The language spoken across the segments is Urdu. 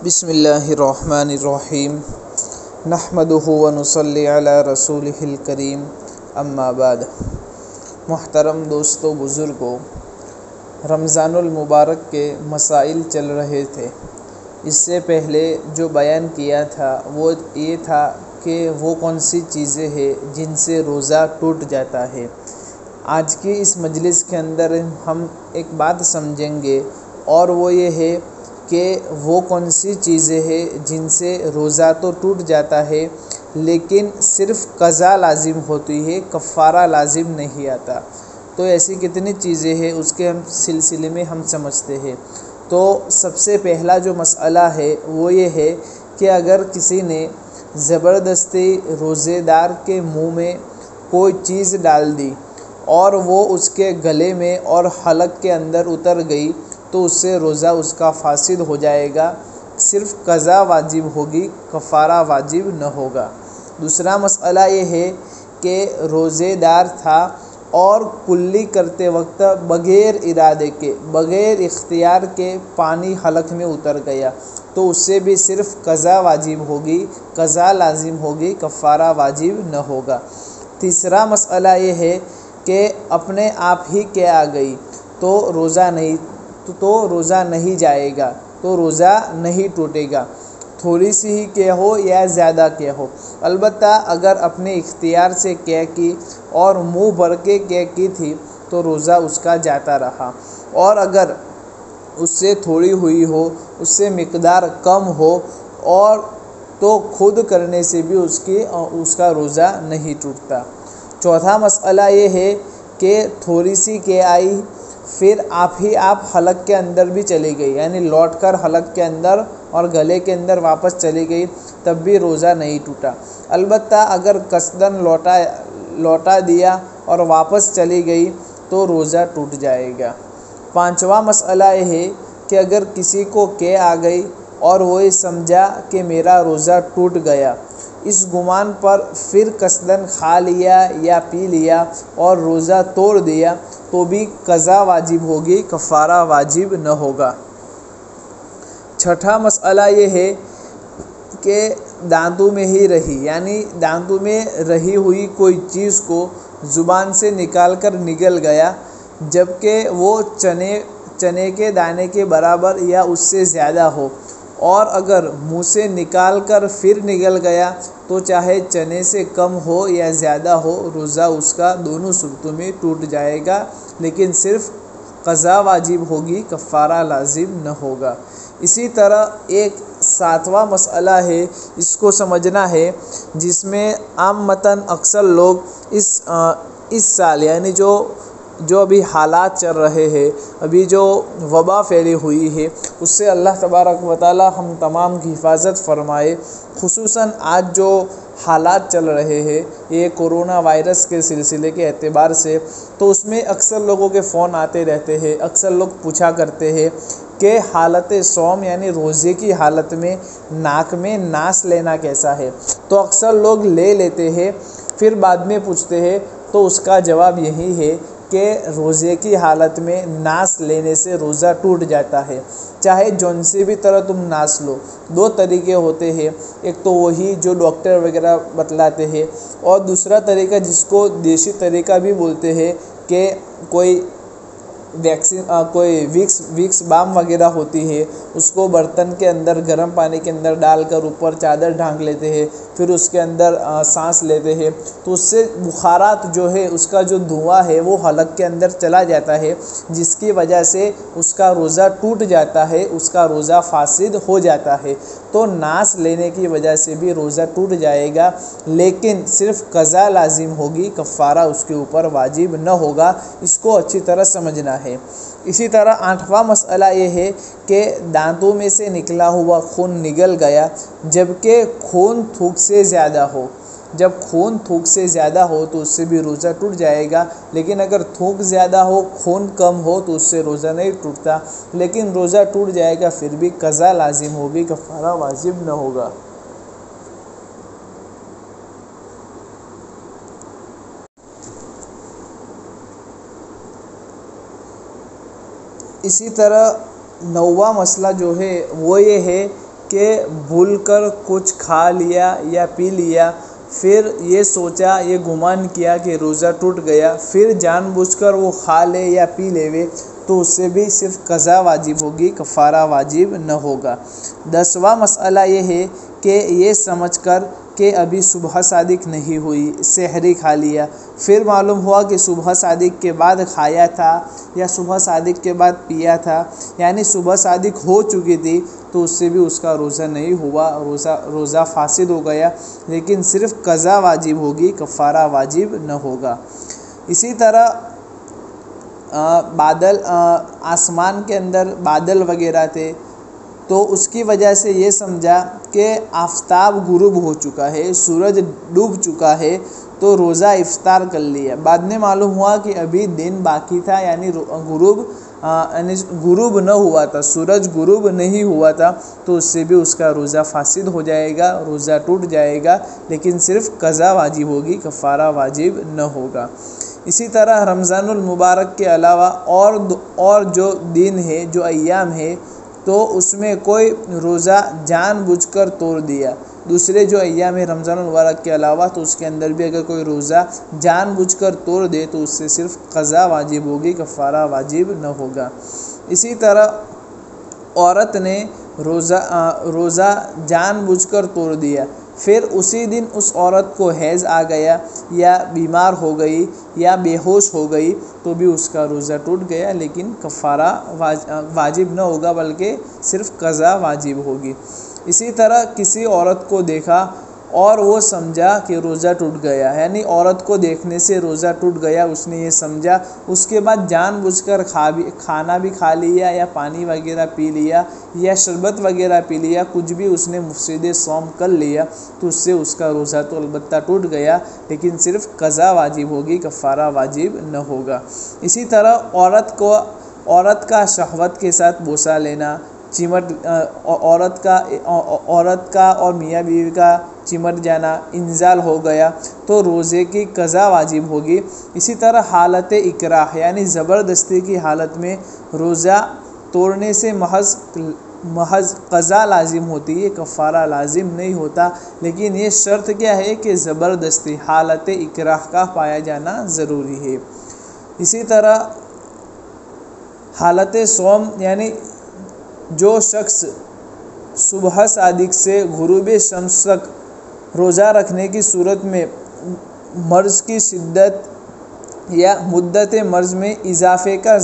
بسم اللہ الرحمن الرحیم نحمدہ ونصلی علی رسولہ الکریم اما بعد۔ محترم دوستو، بزرگوں، رمضان المبارک کے مسائل چل رہے تھے۔ اس سے پہلے جو بیان کیا تھا وہ یہ تھا کہ وہ کون سی چیزیں ہیں جن سے روزہ ٹوٹ جاتا ہے۔ آج کی اس مجلس کے اندر ہم ایک بات سمجھیں گے، اور وہ یہ ہے کہ وہ کون سی چیزیں ہیں جن سے روزہ تو ٹوٹ جاتا ہے لیکن صرف قضا لازم ہوتی ہے، کفارہ لازم نہیں آتا۔ تو ایسی کتنی چیزیں ہیں اس کے سلسلے میں ہم سمجھتے ہیں۔ تو سب سے پہلا جو مسئلہ ہے وہ یہ ہے کہ اگر کسی نے زبردستی روزے دار کے منہ میں کوئی چیز ڈال دی اور وہ اس کے گلے میں اور حلق کے اندر اتر گئی تو اس سے روزہ اس کا فاسد ہو جائے گا، صرف قضا واجب ہوگی، کفارہ واجب نہ ہوگا۔ دوسرا مسئلہ یہ ہے کہ روزے دار تھا اور کلی کرتے وقت بغیر ارادے کے، بغیر اختیار کے پانی حلق میں اتر گیا تو اس سے بھی صرف قضا واجب ہوگی، قضا لازم ہوگی، کفارہ واجب نہ ہوگا۔ تیسرا مسئلہ یہ ہے کہ اپنے آپ ہی کے آ گئی تو روزہ نہیں جائے گا، تو روزہ نہیں ٹوٹے گا، تھوڑی سی ہی کیا ہو یا زیادہ کیا ہو۔ البتہ اگر اپنے اختیار سے کیا کی اور منہ بھر کے کیا کی تھی تو روزہ اس کا جاتا رہا، اور اگر اس سے تھوڑی ہوئی ہو، اس سے مقدار کم ہو اور تو خود کرنے سے بھی اس کا روزہ نہیں ٹوٹتا۔ چوتھا مسئلہ یہ ہے کہ تھوڑی سی کے آئی پھر آپ حلق کے اندر بھی چلی گئی، یعنی لوٹ کر حلق کے اندر اور گلے کے اندر واپس چلی گئی، تب بھی روزہ نہیں ٹوٹا۔ البتہ اگر قصداً لوٹا دیا اور واپس چلی گئی تو روزہ ٹوٹ جائے گا۔ پانچواں مسئلہ یہ ہے کہ اگر کسی کو آ گئی اور وہ سمجھا کہ میرا روزہ ٹوٹ گیا، اس گمان پر پھر قصداً کھا لیا یا پی لیا اور روزہ توڑ دیا تو بھی قضا واجب ہوگی، کفارہ واجب نہ ہوگا۔ چھٹا مسئلہ یہ ہے کہ دانتوں میں ہی رہی، یعنی دانتوں میں رہی ہوئی کوئی چیز کو زبان سے نکال کر نگل گیا، جبکہ وہ چنے کے دانے کے برابر یا اس سے زیادہ ہو، اور اگر منہ سے نکال کر پھر نگل گیا تو چاہے چنے سے کم ہو یا زیادہ ہو، روزہ اس کا دونوں صورتوں میں ٹوٹ جائے گا، لیکن صرف قضا واجب ہوگی، کفارہ لازم نہ ہوگا۔ اسی طرح ایک ساتواں مسئلہ ہے، اس کو سمجھنا ہے، جس میں عامتاً اکثر لوگ اس سال، یعنی جو ابھی حالات چل رہے ہیں، ابھی جو وبا پھیلی ہوئی ہے، اس سے اللہ تبارک و تعالی ہم تمام کی حفاظت فرمائے۔ خصوصاً آج جو حالات چل رہے ہیں یہ کورونا وائرس کے سلسلے کے اعتبار سے، تو اس میں اکثر لوگوں کے فون آتے رہتے ہیں، اکثر لوگ پوچھا کرتے ہیں کہ حالت صوم یعنی روزے کی حالت میں ناک میں ناس لینا کیسا ہے؟ تو اکثر لوگ لے لیتے ہیں، پھر بعد میں پوچھتے ہیں، تو اس کا جواب یہی ہے کہ روزے کی حالت میں ناس لینے سے روزہ ٹوٹ جاتا ہے، چاہے جون سے بھی طرح تم ناس لو۔ دو طریقے ہوتے ہیں، ایک تو وہی جو ڈاکٹر وغیرہ بتلاتے ہیں، اور دوسرا طریقہ جس کو دیسی طریقہ بھی بولتے ہیں کہ کوئی وکس بام وغیرہ ہوتی ہے، اس کو برتن کے اندر گرم پانی کے اندر ڈال کر اوپر چادر ڈھانک لیتے ہیں، پھر اس کے اندر سانس لیتے ہیں، تو اس سے بخارات جو ہے، اس کا جو دھواں ہے وہ حلق کے اندر چلا جاتا ہے، جس کی وجہ سے اس کا روزہ ٹوٹ جاتا ہے، اس کا روزہ فاسد ہو جاتا ہے۔ تو ناس لینے کی وجہ سے بھی روزہ ٹوٹ جائے گا، لیکن صرف قضا لازم ہوگی، کفارہ اس کے اوپر واجب نہ ہوگا۔ اس کو اچھی طرح سمجھنا ہے۔ اسی طرح آٹھواں مسئلہ یہ ہے کہ دانتوں میں سے نکلا ہوا خون نگل گیا، جبکہ خون تھوک سے زیادہ ہو۔ جب خون تھوک سے زیادہ ہو تو اس سے بھی روزہ ٹوٹ جائے گا، لیکن اگر تھوک زیادہ ہو، خون کم ہو تو اس سے روزہ نہیں ٹوٹتا، لیکن روزہ ٹوٹ جائے گا، پھر بھی قضا لازم ہوگی، کفارہ واجب نہ ہوگا۔ اسی طرح نوواں مسئلہ جو ہے وہ یہ ہے کہ بھول کر کچھ کھا لیا یا پی لیا، پھر یہ سوچا، یہ گمان کیا کہ روزہ ٹوٹ گیا، پھر جان بوجھ کر وہ کھا لے یا پی لے تو اس سے بھی صرف قضا واجب ہوگی، کفارہ واجب نہ ہوگا۔ 10واں مسئلہ یہ ہے کہ یہ سمجھ کر کہ ابھی صبح صادق نہیں ہوئی، سحری کھا لیا، پھر معلوم ہوا کہ صبح صادق کے بعد کھایا تھا یا صبح صادق کے بعد پیا تھا، یعنی صبح صادق ہو چکی تھی، تو اس سے بھی اس کا روزہ نہیں ہوا، روزہ فاسد ہو گیا، لیکن صرف قضا واجب ہوگی، کفارہ واجب نہ ہوگا۔ اسی طرح بادل، آسمان کے اندر بادل وغیرہ تھے، تو اس کی وجہ سے یہ سمجھا کہ آفتاب غروب ہو چکا ہے، سورج ڈوب چکا ہے، تو روزہ افطار کر لیا۔ بعد میں معلوم ہوا کہ ابھی دن باقی تھا، یعنی غروب نہ ہوا تھا، سورج غروب نہیں ہوا تھا، تو اس سے بھی اس کا روزہ فاسد ہو جائے گا، روزہ ٹوٹ جائے گا، لیکن صرف قضا واجب ہوگی، کفارہ واجب نہ ہوگا۔ اسی طرح رمضان المبارک کے علاوہ اور جو دن ہے، جو ایام ہے، تو اس میں کوئی روزہ جان بوجھ کر توڑ دیا، دوسرے جو ایام ہے رمضان المبارک کے علاوہ، تو اس کے اندر بھی اگر کوئی روزہ جان بوجھ کر توڑ دے تو اس سے صرف قضا واجب ہوگی، کفارہ واجب نہ ہوگا۔ اسی طرح عورت نے روزہ جان بوجھ کر توڑ دیا، پھر اسی دن اس عورت کو حیض آ گیا یا بیمار ہو گئی یا بے ہوش ہو گئی، تو بھی اس کا روزہ ٹوٹ گیا، لیکن کفارہ واجب نہ ہوگا، بلکہ صرف قضا واجب ہوگی۔ اسی طرح کسی عورت کو دیکھا اور وہ سمجھا کہ روزہ ٹوٹ گیا، یعنی عورت کو دیکھنے سے روزہ ٹوٹ گیا، اس نے یہ سمجھا، اس کے بعد جان بوجھ کر کھانا بھی کھا لیا یا پانی وغیرہ پی لیا یا شربت وغیرہ پی لیا، کچھ بھی اس نے مفسد صوم کر لیا، تو اس سے اس کا روزہ تو البتہ ٹوٹ گیا، لیکن صرف قضا واجب ہوگی، کفارہ واجب نہ ہوگا۔ اسی طرح عورت کا شہوت کے ساتھ بوسہ لینا، عورت کا اور میاں بیوی کا چمٹ جانا، انزال ہو گیا، تو روزے کی قضا واجب ہوگی۔ اسی طرح حالت اکراہ، یعنی زبردستی کی حالت میں روزہ توڑنے سے محض قضا لازم ہوتی ہے، کفارہ لازم نہیں ہوتا، لیکن یہ شرط کیا ہے کہ زبردستی، حالت اکراہ کا پایا جانا ضروری ہے۔ اسی طرح حالت صوم، یعنی جو شخص صبح صادق سے غروب شمس تک روزہ رکھنے کی صورت میں مرض کی شدت یا مدت مرض میں اضافے کا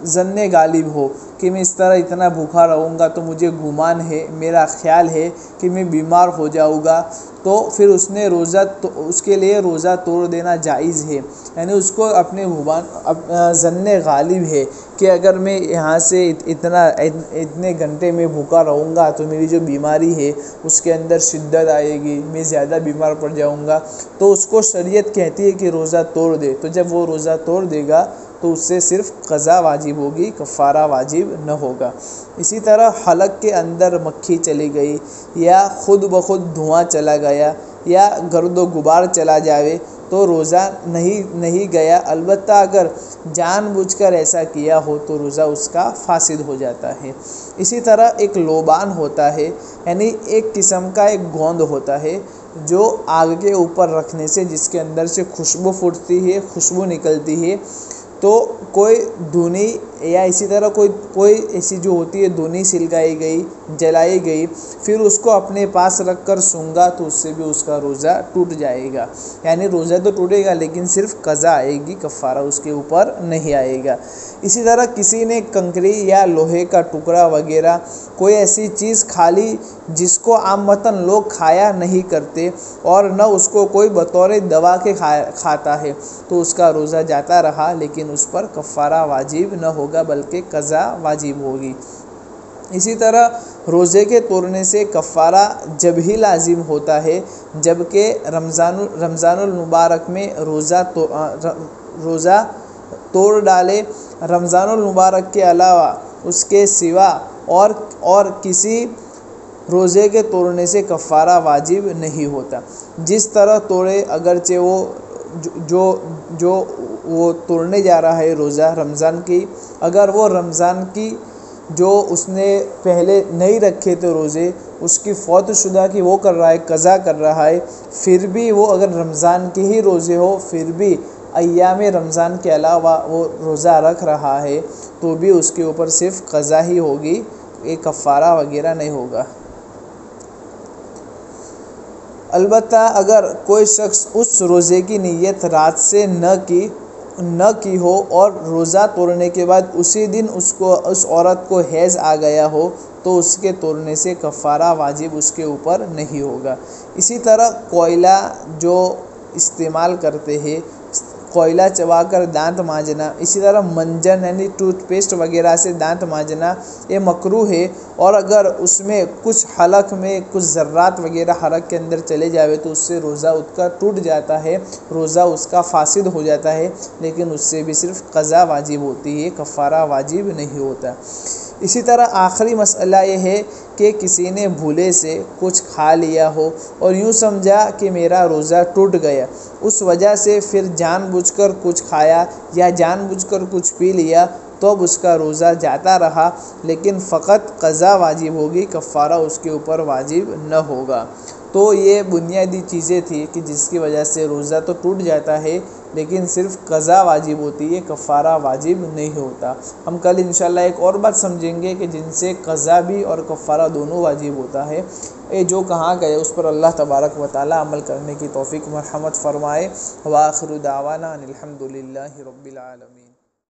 ظن غالب ہو کہ میں اس طرح اتنا بھوکا رہوں گا تو مجھے گمان ہے، میرا خیال ہے کہ میں بیمار ہو جاؤں گا، تو پھر اس کے لیے روزہ توڑ دینا جائز ہے، یعنی اس کو اپنے ظن غالب ہے کہ اگر میں یہاں سے اتنے گھنٹے میں بھوکا رہوں گا تو میری جو بیماری ہے اس کے اندر شدت آئے گی، میں زیادہ بیمار پڑ جاؤں گا، تو اس کو شریعت کہتی ہے کہ روزہ توڑ دے، تو جب وہ روزہ توڑ دے گا تو اس سے صرف قضا واجب ہوگی، کفارہ واجب نہ ہوگا۔ اسی طرح حلق کے اندر مکھی چلی گئی یا خود بخود دھواں چلا گیا یا گرد و غبار چلا جاوے تو روزہ نہیں گیا، البتہ اگر جان بوجھ کر ایسا کیا ہو تو روزہ اس کا فاسد ہو جاتا ہے۔ اسی طرح ایک لوبان ہوتا ہے، یعنی ایک قسم کا ایک گوند ہوتا ہے جو آگ کے اوپر رکھنے سے جس کے اندر سے خوشبو پھوٹتی ہے، خوشبو نکلتی ہے، تو کوئی دھنی یا اسی طرح کوئی ایسی جو ہوتی ہے دھنی سلگائی گئی، جلائی گئی، پھر اس کو اپنے پاس رکھ کر سونگا تو اس سے بھی اس کا روزہ ٹوٹ جائے گا، یعنی روزہ تو ٹوٹے گا لیکن صرف قضا آئے گی، کفارہ اس کے اوپر نہیں آئے گا۔ اسی طرح کسی نے کنکری یا لوہے کا ٹکڑا وغیرہ کوئی ایسی چیز کھا لی جس کو عامةً لوگ کھایا نہیں کرتے اور نہ اس کو کوئی بطور دوا کے کھاتا ہے، تو اس کا روزہ جاتا رہا، لیکن اس پر کفارہ واجب نہ ہوگا بلکہ قضا واجب ہوگی۔ اسی طرح روزے کے توڑنے سے کفارہ جب ہی لازم ہوتا ہے جبکہ رمضان المبارک میں روزہ توڑ ڈالے، رمضان المبارک کے علاوہ اس کے سوا اور کسی روزے کے توڑنے سے کفارہ واجب نہیں ہوتا۔ جس طرح توڑے، اگرچہ وہ توڑنے جا رہا ہے روزہ رمضان کی، اگر وہ رمضان کی جو اس نے پہلے نہیں رکھے تھے روزے، اس کی فوت شدہ کی وہ کر رہا ہے، قضا کر رہا ہے، پھر بھی وہ اگر رمضان کے ہی روزے ہو پھر بھی ایام رمضان کے علاوہ وہ روزہ رکھ رہا ہے تو بھی اس کے اوپر صرف قضا ہی ہوگی، ایک کفارہ وغیرہ نہیں ہوگا۔ البتہ اگر کوئی شخص اس روزے کی نیت رات سے نہ کی ہو اور روزہ توڑنے کے بعد اسی دن اس عورت کو حیض آ گیا ہو تو اس کے توڑنے سے کفارہ واجب اس کے اوپر نہیں ہوگا۔ اسی طرح کوئلہ جو استعمال کرتے ہیں، کوئلہ چبا کر دانت مانجنا، اسی طرح منجن یعنی ٹوتھ پیسٹ وغیرہ سے دانت مانجنا یہ مکروہ ہے، اور اگر اس میں کچھ حلق میں کچھ ذرات وغیرہ حلق کے اندر چلے جاوے تو اس سے روزہ اس کا ٹوٹ جاتا ہے، روزہ اس کا فاسد ہو جاتا ہے، لیکن اس سے بھی صرف قضا واجب ہوتی ہے، کفارہ واجب نہیں ہوتا۔ اسی طرح آخری مسئلہ یہ ہے کہ کسی نے بھولے سے کچھ کھا لیا ہو اور یوں سمجھا کہ میرا روزہ ٹوٹ گیا، اس وجہ سے پھر جان بوجھ کر کچھ کھایا یا جان بوجھ کر کچھ پی لیا تو اب اس کا روزہ جاتا رہا، لیکن فقط قضا واجب ہوگی، کفارہ اس کے اوپر واجب نہ ہوگا۔ تو یہ بنیادی چیزیں تھی کہ جس کی وجہ سے روزہ تو ٹوٹ جاتا ہے لیکن صرف قضا واجب ہوتی ہے، کفارہ واجب نہیں ہوتا۔ ہم کل انشاءاللہ ایک اور بات سمجھیں گے کہ جن سے قضا بھی اور کفارہ دونوں واجب ہوتا ہے، یہ جو کہاں گئے اس پر اللہ تبارک و تعالی عمل کرنے کی توفیق مرحمت فرمائے۔ وآخر دعوانا ان الحمد للہ رب العالمین۔